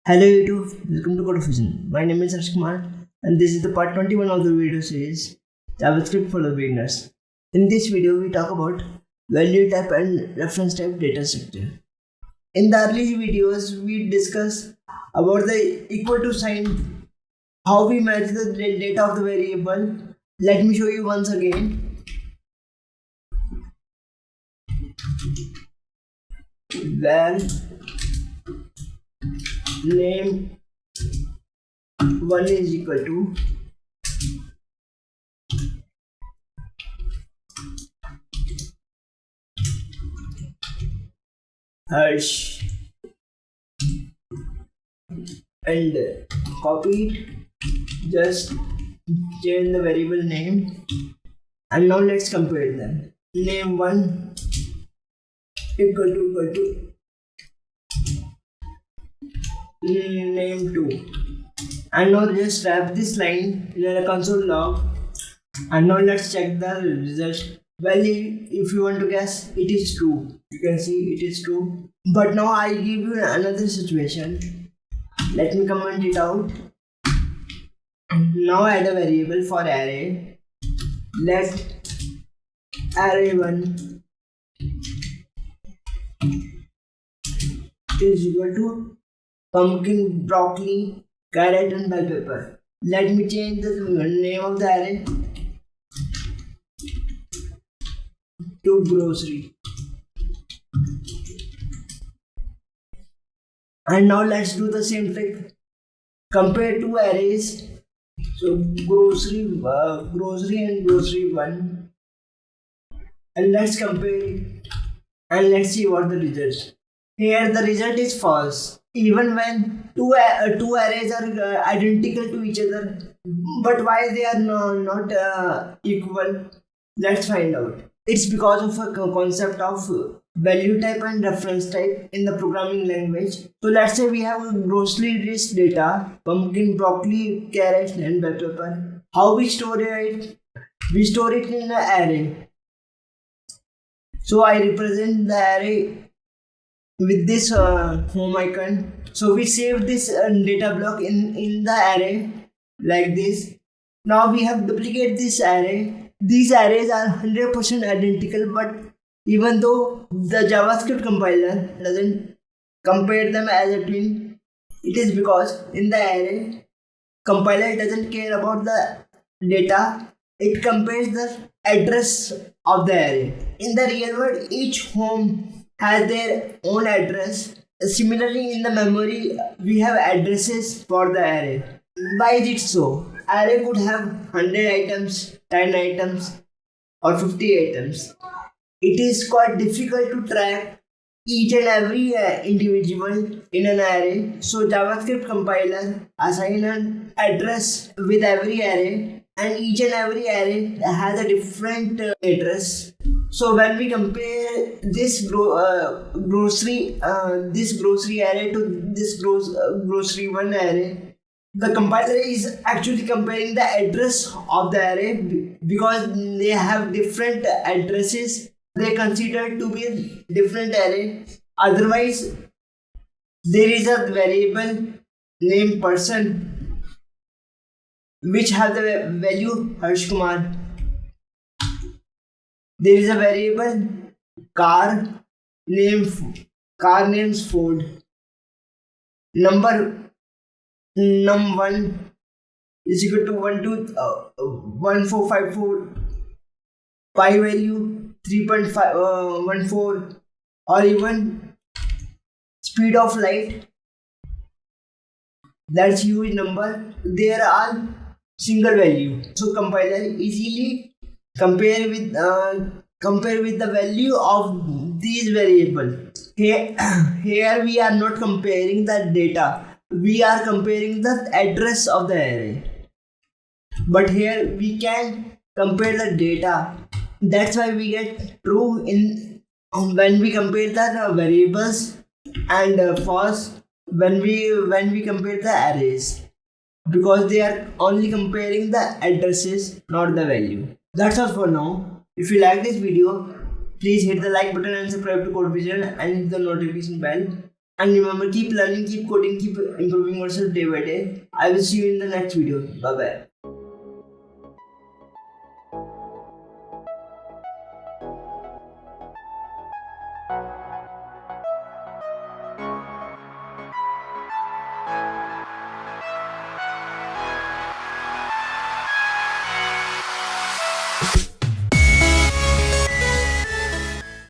Hello YouTube, welcome to Code Fusion. My name is Harsh Kumar and this is the part 21 of the video series JavaScript for the beginners. In this video we talk about value type and reference type data structure. In the early videos we discuss about the equal to sign, how we match the data of the variable. Let me show you once again. Where name 1 is equal to Harsh and copy it, just change the variable name and now let's compare them. Name 1 equal to name 2 and now just wrap this line in a console log and now let's check the result. Well, if you want to guess, it is true. You can see it is true. But now I give you another situation. Let me comment it out. Now add a variable for array. Let array1 is equal to pumpkin, broccoli, carrot and bell pepper. Let me change the name of the array to grocery. And now let's do the same trick. Compare two arrays. So grocery and grocery 1. And let's compare it. And let's see what the result. Here the result is false. Even when two arrays are identical to each other, but why they are not equal? Let's find out. It's because of a concept of value type and reference type in the programming language. So let's say we have grocery list data, pumpkin, broccoli, carrot and bell pepper. How we store it? We store it in an array. So I represent the array with this home icon. So we save this data block in the array like this. Now we have duplicate this array. These arrays are 100% identical, but even though the JavaScript compiler doesn't compare them as a twin, it is because in the array, compiler doesn't care about the data. It compares the address of the array. In the real world, each home has their own address. Similarly, in the memory, we have addresses for the array. Why is it so? Array could have 100 items, 10 items, or 50 items. It is quite difficult to track each and every individual in an array. So JavaScript compiler assign an address with every array, and each and every array has a different address. So when we compare this grocery array to this grocery 1 array, the compiler is actually comparing the address of the array because they have different addresses. They consider to be different array. Otherwise, there is a variable named person which has the value Harsh Kumar. There is a variable car names Ford. Number num1 is equal to 1454. Pi value 3.514, or even speed of light, that's huge number. They are all single value. So compiler easily compare with the value of these variables. Here we are not comparing the data. We are comparing the address of the array. But here we can compare the data. That's why we get true in when we compare the variables, and false when we compare the arrays, because they are only comparing the addresses, not the value. That's all for now. If you like this video, please hit the like button and subscribe to Code Fusion and hit the notification bell. And remember, keep learning, keep coding, keep improving yourself day by day. I will see you in the next video. Bye bye.